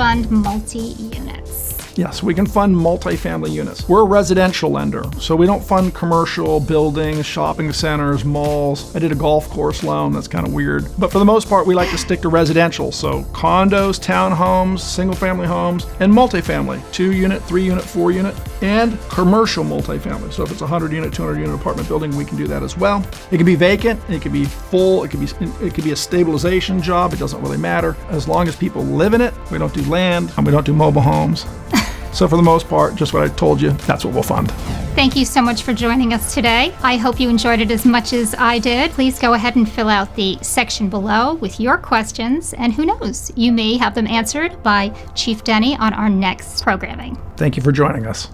fund multi-units? Yes, we can fund multifamily units. We're a residential lender, so we don't fund commercial buildings, shopping centers, malls. I did a golf course loan. That's kind of weird. But for the most part, we like to stick to residential. So condos, townhomes, single-family homes, and multifamily, 2-unit, 3-unit, 4-unit, and commercial multifamily. So if it's a 100-unit, 200-unit apartment building, we can do that as well. It can be vacant. It can be full. It could be a stabilization job. It doesn't really matter. As long as people live in it, we don't do land, and we don't do mobile homes. So for the most part, just what I told you, that's what we'll fund. Thank you so much for joining us today. I hope you enjoyed it as much as I did. Please go ahead and fill out the section below with your questions, and who knows, you may have them answered by Chief Denney on our next programming. Thank you for joining us.